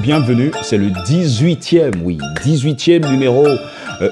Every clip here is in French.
bienvenue. C'est le 18e, oui, 18e numéro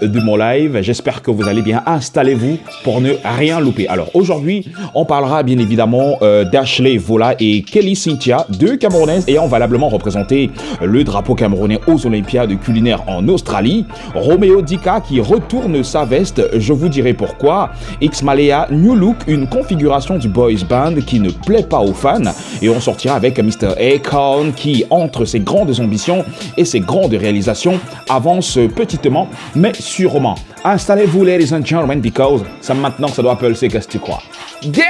de mon live. J'espère que vous allez bien. Installez-vous pour ne rien louper. Alors aujourd'hui, on parlera bien évidemment d'Ashley Vola et Kelly Cynthia, deux Camerounaises ayant valablement représenté le drapeau camerounais aux Olympiades culinaires en Australie. Romeo Dika qui retourne sa veste, je vous dirai pourquoi. X-Malea New Look, une configuration du boys band qui ne plaît pas aux fans. Et on sortira avec Mr. Akon qui, entre ses grandes ambitions et ses grandes réalisations, avance petitement mais sûrement. Installez-vous, ladies and gentlemen, because ça maintenant ça doit pulser, qu'est-ce que tu crois? Down!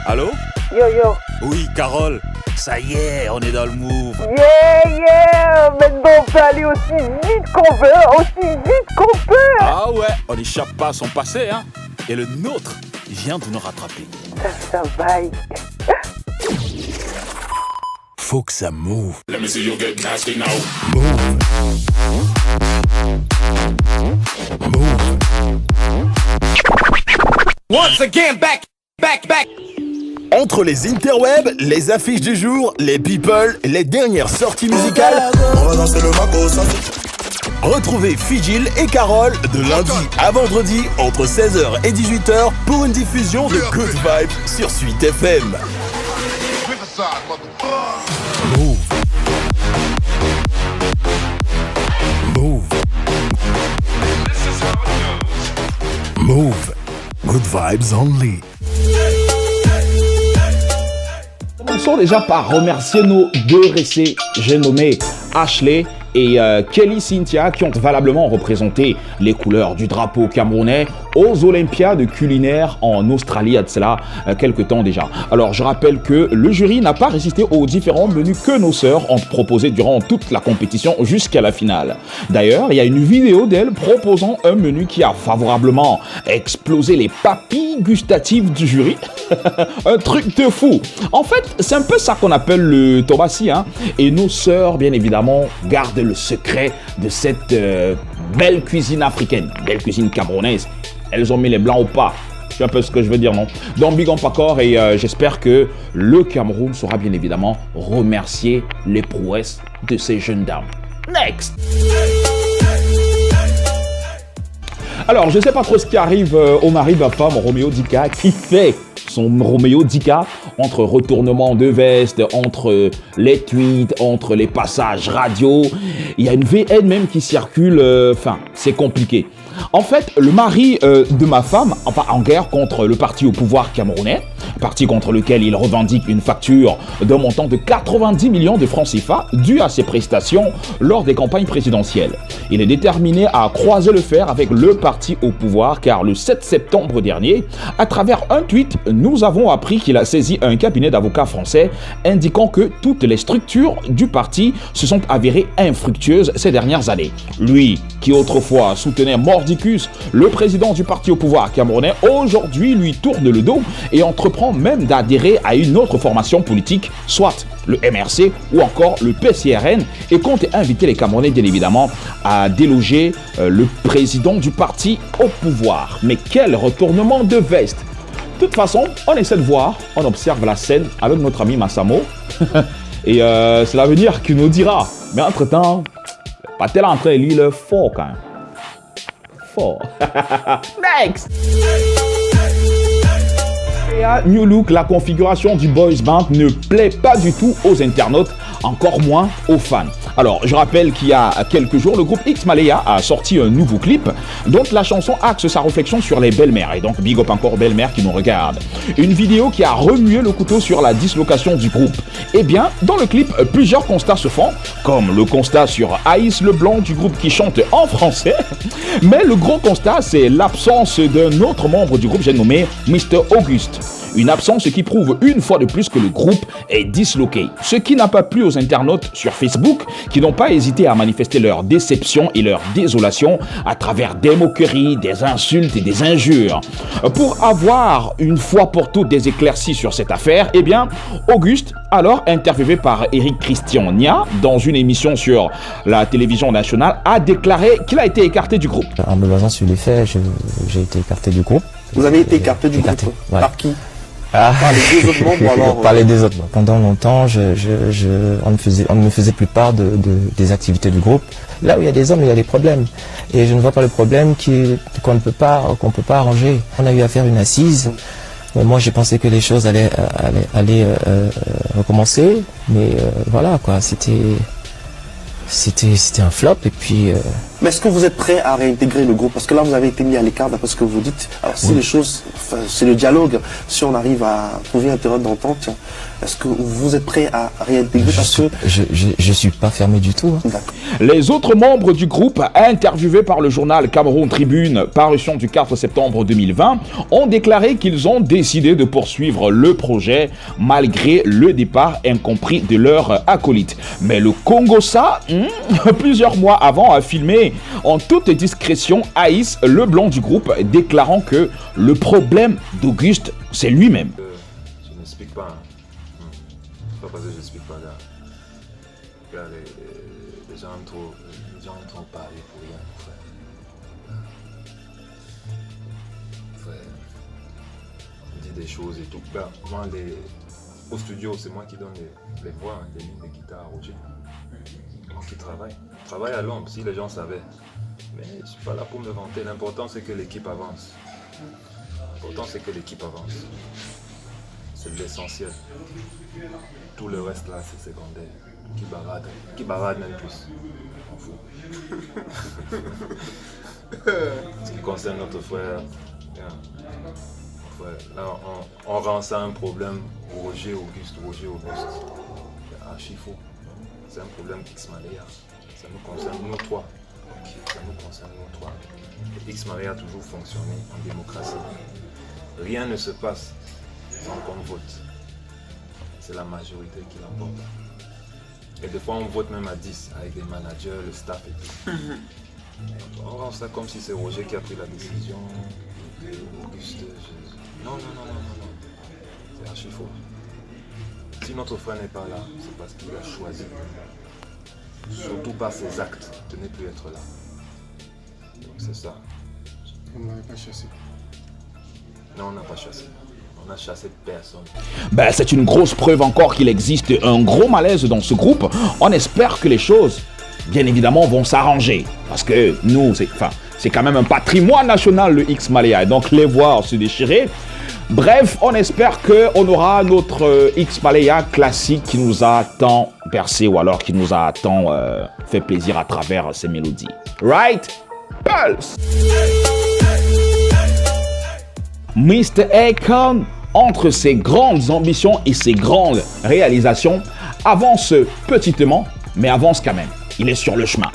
Allô? Yo yo. Oui, Carole. Ça y est, on est dans le move. Yeah. Maintenant on peut aller aussi vite qu'on veut, aussi vite qu'on peut. Ah ouais, on n'échappe pas à son passé, hein. Et le nôtre vient de nous rattraper. Ça vaille. Faut que ça move. Let me see you get nasty now. Move. Move. Once again, back. Entre les interwebs, les affiches du jour, les people, les dernières sorties musicales, On va danser le maco, ça retrouvez Fidjil et Carole de lundi à vendredi entre 16h et 18h pour une diffusion de Good Vibes sur Suite FM. Move. Move. Move. Good vibes only. Commençons déjà par remercier nos deux récits. J'ai nommé Ashley et Kelly Cynthia qui ont valablement représenté les couleurs du drapeau camerounais aux Olympiades culinaires en Australie, à cela quelques temps déjà. Alors je rappelle que le jury n'a pas résisté aux différents menus que nos sœurs ont proposés durant toute la compétition jusqu'à la finale. D'ailleurs, il y a une vidéo d'elles proposant un menu qui a favorablement explosé les papilles gustatives du jury. Un truc de fou. En fait, c'est un peu ça qu'on appelle le tobassi, hein. Et nos sœurs, bien évidemment, gardent le secret de cette belle cuisine africaine, belle cuisine camerounaise. Elles ont mis les blancs au pas. C'est un peu ce que je veux dire, non? Donc, big up encore et j'espère que le Cameroun saura bien évidemment remercier les prouesses de ces jeunes dames. Next! Alors, je ne sais pas trop ce qui arrive au mari de ma femme, Romeo Dika, qui fait son Romeo Dika entre retournement de veste, entre les tweets, entre les passages radio. Il y a une VN même qui circule, c'est compliqué. En fait, le mari de ma femme, en guerre contre le parti au pouvoir camerounais, parti contre lequel il revendique une facture d'un montant de 90 millions de francs CFA dû à ses prestations lors des campagnes présidentielles. Il est déterminé à croiser le fer avec le parti au pouvoir car le 7 septembre dernier, à travers un tweet, nous avons appris qu'il a saisi un cabinet d'avocats français indiquant que toutes les structures du parti se sont avérées infructueuses ces dernières années. Lui, qui autrefois soutenait mordicus le président du parti au pouvoir camerounais, aujourd'hui lui tourne le dos et entreprend même d'adhérer à une autre formation politique, soit le MRC ou encore le PCRN, et compte inviter les Camerounais bien évidemment à déloger le président du parti au pouvoir. Mais quel retournement de veste! De toute façon, on essaie de voir, on observe la scène avec notre ami Massamo et c'est l'avenir qui nous dira. Mais entre-temps, pas-t-elle en train de lire le fort quand même? Fort. Next! New Look, la configuration du boys band ne plaît pas du tout aux internautes, encore moins aux fans. Alors, je rappelle qu'il y a quelques jours, le groupe X-Malea a sorti un nouveau clip dont la chanson axe sa réflexion sur les belles-mères. Et donc, big up encore belles-mères qui nous regardent. Une vidéo qui a remué le couteau sur la dislocation du groupe. Eh bien, dans le clip, plusieurs constats se font, comme le constat sur Aïs Leblanc du groupe qui chante en français. Mais le gros constat, c'est l'absence d'un autre membre du groupe, j'ai nommé Mr. Auguste. Une absence qui prouve une fois de plus que le groupe est disloqué. Ce qui n'a pas plu aux internautes sur Facebook, qui n'ont pas hésité à manifester leur déception et leur désolation à travers des moqueries, des insultes et des injures. Pour avoir une fois pour toutes des éclaircies sur cette affaire, eh bien, Auguste, alors interviewé par Eric Christian Nia dans une émission sur la télévision nationale, a déclaré qu'il a été écarté du groupe. En me basant sur les faits, j'ai été écarté du groupe. Vous avez été écarté du groupe. Ouais. Par qui? Par les deux autres membres, alors. Par les deux autres. Pendant longtemps, on ne me faisait plus part des activités du groupe. Là où il y a des hommes, il y a des problèmes. Et je ne vois pas le problème qu'on peut pas arranger. On a eu à faire une assise. Moi, j'ai pensé que les choses allaient recommencer. Mais voilà, quoi. C'était un flop. Et puis. Mais est-ce que vous êtes prêt à réintégrer le groupe? Parce que là, vous avez été mis à l'écart d'après ce que vous dites. Alors, si les choses, c'est le dialogue, si on arrive à trouver un terrain d'entente, est-ce que vous êtes prêt à réintégrer? Je suis pas fermé du tout. Hein. Les autres membres du groupe, interviewés par le journal Cameroun Tribune, parution du 4 septembre 2020, ont déclaré qu'ils ont décidé de poursuivre le projet malgré le départ incompris de leur acolyte. Mais le Congossa, plusieurs mois avant, a filmé en toute discrétion Aïs, le blanc du groupe, déclarant que le problème d'Auguste, c'est lui-même. Je n'explique pas. C'est pas parce que je n'explique pas là. Là, les gens aiment trop parler pour rien, frère. On dit des choses et tout. Ben, moi, au studio, c'est moi qui donne les voix, les lignes de guitare à Roger. Moi qui travaille. Je travaille à l'ombre, si les gens savaient. Mais je ne suis pas là pour me vanter. L'important, c'est que l'équipe avance. L'important, c'est que l'équipe avance. C'est l'essentiel. Tout le reste, là, c'est secondaire. Qui barade même plus. On fout. Ce qui concerne notre frère, là, on rend ça un problème. Roger Auguste. C'est archi faux. C'est un problème X-Malaya. Ça nous concerne nous trois. Ça nous concerne nous trois. X-Malaya a toujours fonctionné en démocratie. Rien ne se passe sans qu'on vote. C'est la majorité qui l'emporte. Et des fois on vote même à 10 avec des managers, le staff et tout. On rend ça comme si c'est Roger qui a pris la décision. Auguste, non. C'est archi faux. Si notre frère n'est pas là, c'est parce qu'il a choisi, surtout par ses actes, de ne plus être là. Donc c'est ça. On ne l'avait pas chassé. Non, on n'a pas chassé. On a chassé personne. C'est une grosse preuve encore qu'il existe un gros malaise dans ce groupe. On espère que les choses, bien évidemment, vont s'arranger. Parce que nous, c'est quand même un patrimoine national, le X-Malaya. Donc les voir se déchirer. Bref, on espère qu'on aura notre X-Malaya classique qui nous a tant bercé ou alors qui nous a tant fait plaisir à travers ces mélodies. Right? Pulse! Mr. Akon, entre ses grandes ambitions et ses grandes réalisations, avance petitement, mais avance quand même. Il est sur le chemin.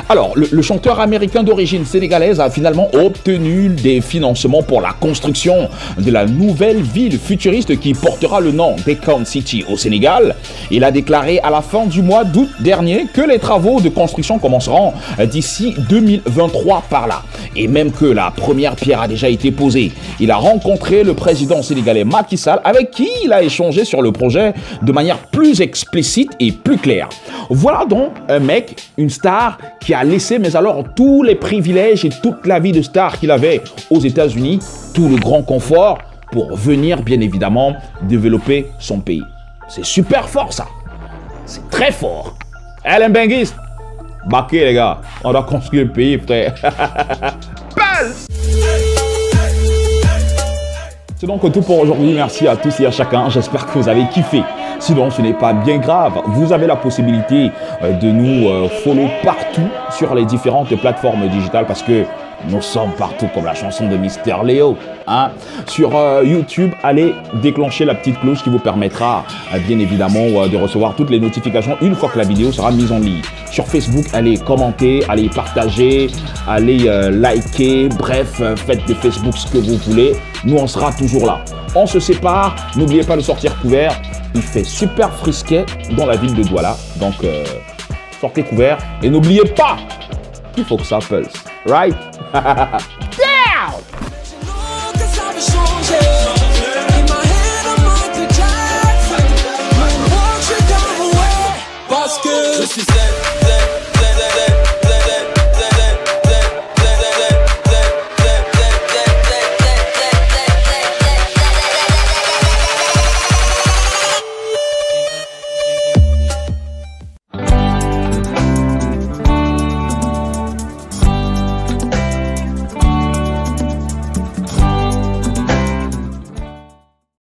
Alors, le chanteur américain d'origine sénégalaise a finalement obtenu des financements pour la construction de la nouvelle ville futuriste qui portera le nom d'Akon City au Sénégal. Il a déclaré à la fin du mois d'août dernier que les travaux de construction commenceront d'ici 2023 par là. Et même que la première pierre a déjà été posée. Il a rencontré le président sénégalais Macky Sall avec qui il a échangé sur le projet de manière plus explicite et plus claire. Voilà donc un mec, une star qui a laissé, mais alors tous les privilèges et toute la vie de star qu'il avait aux États-Unis, tout le grand confort pour venir bien évidemment développer son pays. C'est super fort ça. C'est très fort. Alain Benguis, baquez les gars, on doit construire le pays frère. C'est donc tout pour aujourd'hui. Merci à tous et à chacun. J'espère que vous avez kiffé. Sinon, ce n'est pas bien grave. Vous avez la possibilité de nous follow partout sur les différentes plateformes digitales parce que nous sommes partout comme la chanson de Mister Léo. Hein? Sur YouTube, allez déclencher la petite cloche qui vous permettra bien évidemment de recevoir toutes les notifications une fois que la vidéo sera mise en ligne. Sur Facebook, allez commenter, allez partager, allez liker. Bref, faites de Facebook ce que vous voulez. Nous, on sera toujours là. On se sépare. N'oubliez pas de sortir couvert. Il fait super frisquet dans la ville de Douala. Donc, sortez couvert. Et n'oubliez pas qu'il faut que ça pulse. Right?